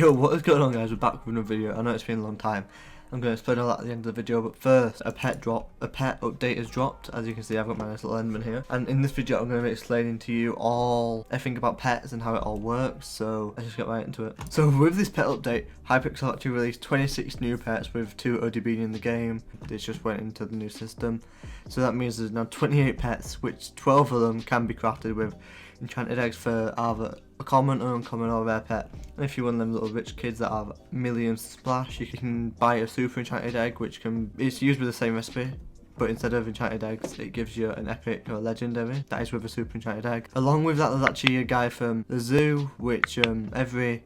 Yo, what is going on, guys? We're back with another video. I know it's been a long time. I'm going to explain all that at the end of the video, but first, a pet update has dropped. As you can see, I've got my nice little Enderman here. And in this video, I'm going to be explaining to you all everything about pets and how it all works. So let's just get right into it. So with this pet update, Hypixel actually released 26 new pets with 2 already being in the game. This just went into the new system. So that means there's now 28 pets, which 12 of them can be crafted with enchanted eggs for either a common, uncommon or rare pet. And if you're one of them little rich kids that have millions to splash, you can buy a super enchanted egg, which it's used with the same recipe, but instead of enchanted eggs, it gives you an epic or legendary that is with a super enchanted egg. Along with that, there's actually a guy from the zoo, which every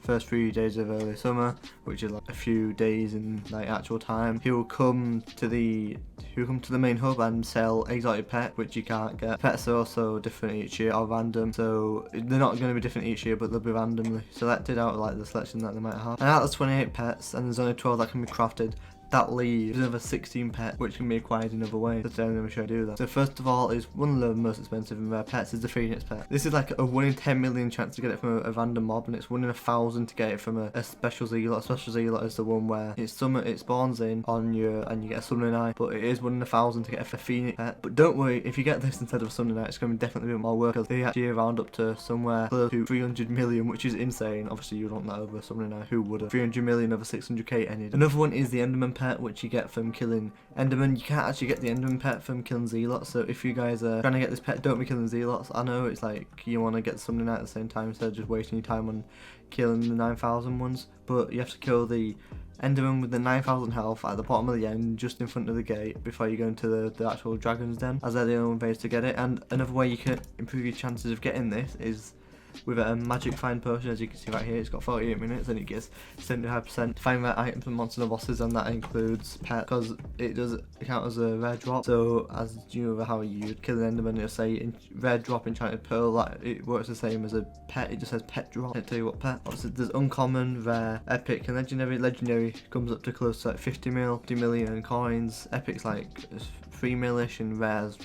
first 3 days of early summer, which is like a few days in like actual time, he will come to the main hub and sell exotic pet, which you can't get. Pets are also different each year or random, so they're not going to be different each year, but they'll be randomly selected out of like the selection that they might have. And out of 28 pets, and there's only 12 that can be crafted, that leaves another 16 pets which can be acquired in other ways. So I'm going to show you do that. So first of all, is one of the most expensive and rare pets is the Phoenix pet. This is like a 1 in 10 million chance to get it from a random mob, and it's 1 in 1,000 to get it from a special Zealot. A special Zealot is the one where it spawns in on you and you get a summoning eye, but it is 1 in 1,000 to get a Phoenix pet. But don't worry, if you get this instead of a summoning eye, it's going to definitely be more work, because they actually round up to somewhere close to 300 million, which is insane. Obviously you don't want that over a summoning eye, who would have? 300 million over 600k any day. Another one is the Enderman Pet, which you get from killing Enderman. You can't actually get the Enderman Pet from killing Zealots, so if you guys are trying to get this pet, don't be killing Zealots. I know it's like you want to get something at the same time instead of just wasting your time on killing the 9,000 ones, but you have to kill the Enderman with the 9,000 health at the bottom of the end, just in front of the gate, before you go into the actual dragon's den, as they're the only ways to get it. And another way you can improve your chances of getting this is with a magic find potion. As you can see right here, it's got 48 minutes and it gets 75% to find rare items and monster bosses, and that includes pet, because it does count as a rare drop. So as you know how you'd kill an Enderman, it'll say rare drop enchanted pearl. Like, it works the same as a pet, it just says pet drop. I'll tell you what pet. Obviously there's uncommon, rare, epic and legendary. Legendary comes up to close to like 50 million coins. Epic's like 3 millish and rare's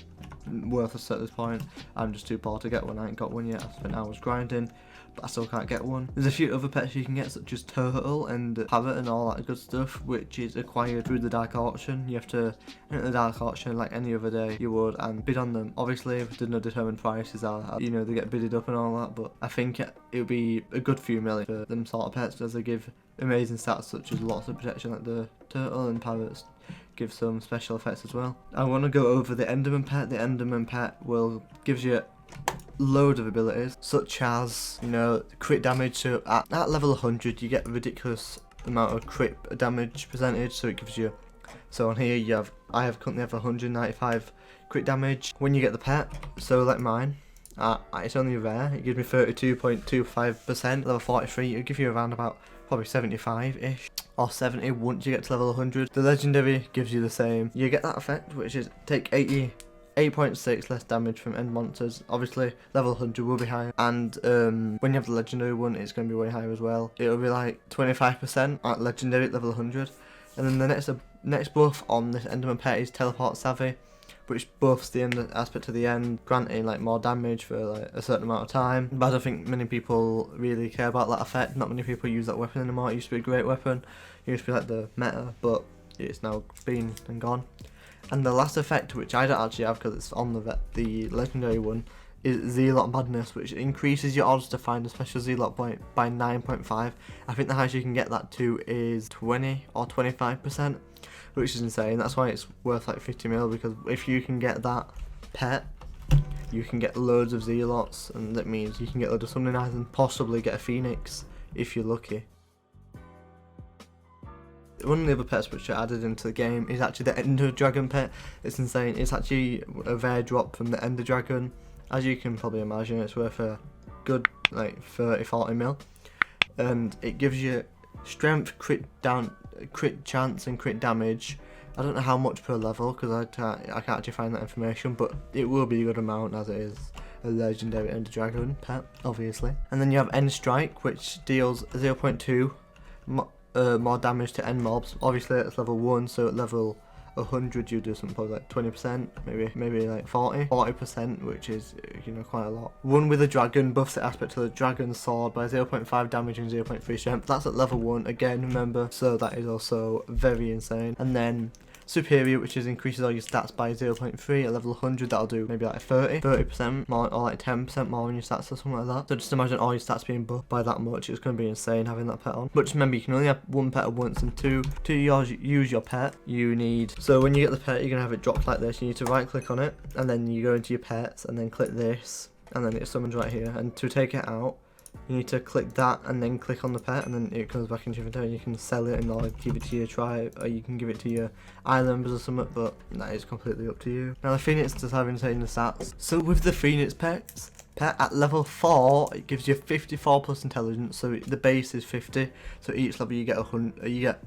worthless at this point. I'm just too poor to get one. I ain't got one yet. I've spent hours grinding, but I still can't get one. There's a few other pets you can get, such as turtle and parrot and all that good stuff, which is acquired through the dark auction. You have to enter the dark auction like any other day you would and bid on them. Obviously there's no determined prices, you know, they get bidded up and all that, but I think it would be a good few million for them sort of pets, as they give amazing stats such as lots of protection, like the turtle and parrots give some special effects as well. I want to go over the Enderman Pet. The Enderman Pet gives you loads of abilities, such as, you know, crit damage. So at level 100 you get a ridiculous amount of crit damage percentage, so it gives you, so on here I currently have 195 crit damage when you get the pet. So like mine, it's only rare, it gives me 32.25%. Level 43 it'll give you around about probably 75-ish or 70 once you get to level 100. The legendary gives you the same. You get that effect, which is take 8.6 less damage from end monsters. Obviously level 100 will be higher, and when you have the legendary one, it's going to be way higher as well. It'll be like 25% at legendary at level 100. And then the next buff on this Enderman Pet is teleport savvy, which buffs the end aspect to the end, granting like more damage for like a certain amount of time. But I don't think many people really care about that effect. Not many people use that weapon anymore. It used to be a great weapon. It used to be like the meta, but it's now been and gone. And the last effect, which I don't actually have because it's on the legendary one, is Zealot Badness, which increases your odds to find a special Zealot point by 9.5. I think the highest you can get that to is 20 or 25%, which is insane. That's why it's worth like 50 mil, because if you can get that pet, you can get loads of Zealots, and that means you can get loads of summoning eyes and possibly get a Phoenix if you're lucky. One of the other pets which are added into the game is actually the Ender Dragon pet. It's insane. It's actually a rare drop from the Ender Dragon. As you can probably imagine, it's worth a good like 30-40 mil, and it gives you strength, crit chance and crit damage. I don't know how much per level, because I can't actually find that information, but it will be a good amount, as it is a legendary Ender Dragon pet, obviously. And then you have End Strike, which deals 0.2 more damage to end mobs. Obviously it's level 1, so at level 100, you do something probably like 20%, maybe like 40%, which is, you know, quite a lot. One with a dragon buffs the aspect of the dragon sword by 0.5 damage and 0.3 strength. That's at level 1 again, remember, so that is also very insane. And then superior, which is increases all your stats by 0.3 at level 100. That'll do maybe like 30% more, or like 10% more on your stats or something like that. So just imagine all your stats being buffed by that much. It's going to be insane having that pet on. But just remember, you can only have one pet at once, and to use your pet, you need, so when you get the pet, you're going to have it dropped like this. You need to right click on it, and then you go into your pets, and then click this, and then it summons right here. And to take it out, you need to click that and then click on the pet, and then it comes back into your inventory. You can sell it and or give it to your tribe, or you can give it to your island members or something, but that is completely up to you. Now the Phoenix does have insane stats. So with the Phoenix pet at level 4, it gives you 54 plus intelligence, so the base is 50, so each level you get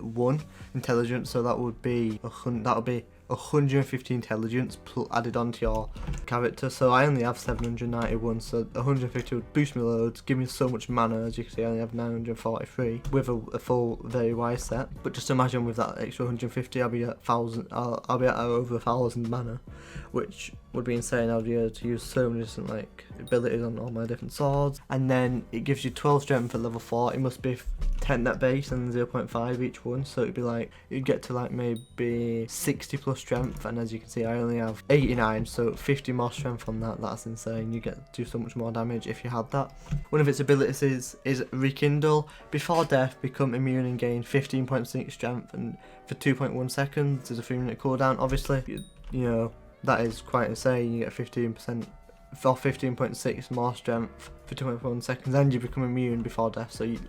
1 intelligence, so that would be 150 intelligence added onto your character. So I only have 791, so 150 would boost me loads, give me so much mana. As you can see, I only have 943 with a full very wise set. But just imagine with that extra 150, I'll be at 1,000. I'll be at over 1,000 mana, which would be insane. I'll be able to use so many different like abilities on all my different swords. And then it gives you 12 strength at level 4. It must be 10 net base and 0.5 each one, so it'd be like, you'd get to like maybe 60 plus strength, and as you can see I only have 89, so 50 more strength on that. That's insane. You get to do so much more damage if you had that. One of its abilities is rekindle. Before death, become immune and gain 15.6 strength, and for 2.1 seconds. There's a 3-minute cooldown. Obviously, you know, that is quite insane. You get 15% for 15.6 more strength for 2.1 seconds, and you become immune before death, so you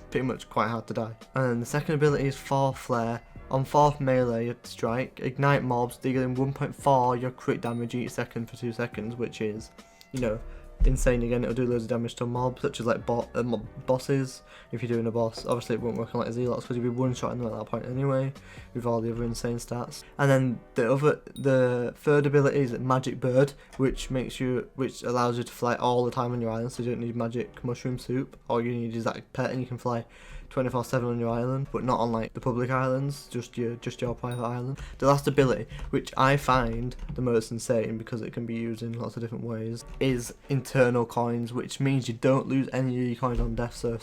pretty much quite hard to die. And the second ability is 4th flare. On 4th melee strike, ignite mobs, dealing 1.4 your crit damage each second for 2 seconds, which is, you know, insane. Again, it'll do loads of damage to mobs, such as like bosses. If you're doing a boss, obviously it won't work on like Zealots, because you'll be one-shotting them at that point anyway, with all the other insane stats. And then the third ability is Magic Bird, which allows you to fly all the time on your island, so you don't need Magic Mushroom Soup. All you need is that pet, and you can fly 24/7 on your island, but not on like the public islands, just your private island. The last ability, which I find the most insane because it can be used in lots of different ways, is internal coins, which means you don't lose any of your coins on death. So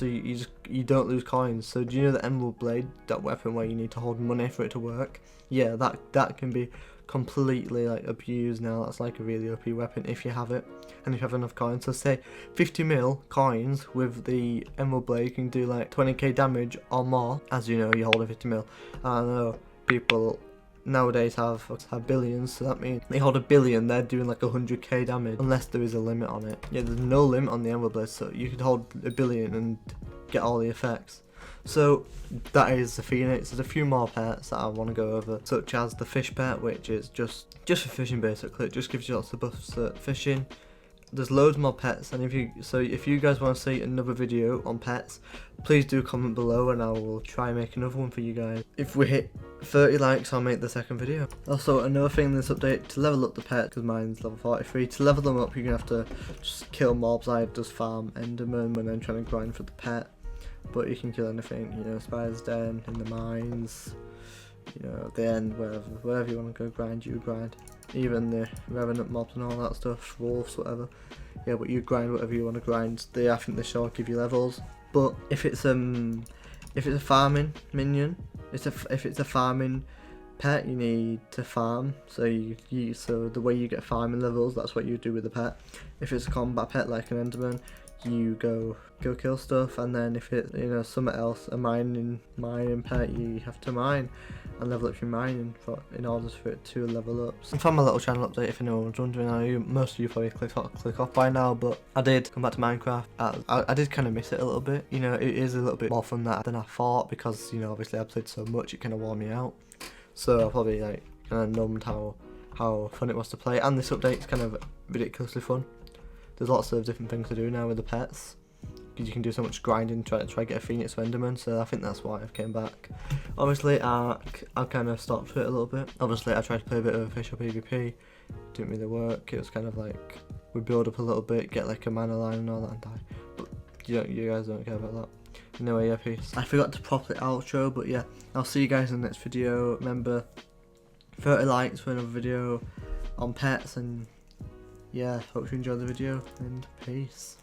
you don't lose coins. So do you know the Emerald Blade, that weapon where you need to hold money for it to work? Yeah, that can be completely like abused now. That's like a really OP weapon if you have it, and if you have enough coins. So say 50 mil coins with the Emerald Blade can do like 20k damage or more. As you know, you hold a 50 mil. I know people nowadays have billions, so that means they hold a billion, they're doing like 100k damage, unless there is a limit on it. Yeah, there's no limit on the Emerald Blade, so you could hold a billion and get all the effects. So that is the Phoenix. There's a few more pets that I want to go over, such as the fish pet, which is just for fishing basically. It just gives you lots of buffs at fishing. There's loads more pets, and if you guys want to see another video on pets, please do comment below and I will try and make another one for you guys. If we hit 30 likes, I'll make the second video. Also, another thing in this update, to level up the pet, because mine's level 43, to level them up you're going to have to just kill mobs. I just farm Enderman when I'm trying to grind for the pet. But you can kill anything, you know, Spider's Den, in the mines, you know, at the end, wherever you want to go grind, you grind. Even the revenant mobs and all that stuff, wolves, whatever. Yeah, but you grind whatever you want to grind. I think they shall give you levels. But if it's a farming minion, if it's a farming pet, you need to farm. So so the way you get farming levels, that's what you do with the pet. If it's a combat pet like an Enderman, you go kill stuff, and then if it, you know, something else, a mining pet, you have to mine and level up your mining in order for it to level up. So for my little channel update, if anyone was wondering, I know most of you probably click off by now, but I did come back to Minecraft. I did kind of miss it a little bit. You know, it is a little bit more fun than I thought, because, you know, obviously I played so much, it kind of wore me out. So I probably like kind of numbed how fun it was to play, and this update is kind of ridiculously fun. There's lots of different things to do now with the pets. You can do so much grinding to try to get a Phoenix or Enderman, so I think that's why I've came back. Obviously, I kind of stopped for it a little bit. Obviously, I tried to play a bit of official PvP. Didn't really work. It was kind of like, we build up a little bit, get like a mana line and all that, and die. But you guys don't care about that. Anyway, yeah, peace. I forgot to properly outro, but yeah, I'll see you guys in the next video. Remember, 30 likes for another video on pets, and yeah, hope you enjoyed the video, and peace.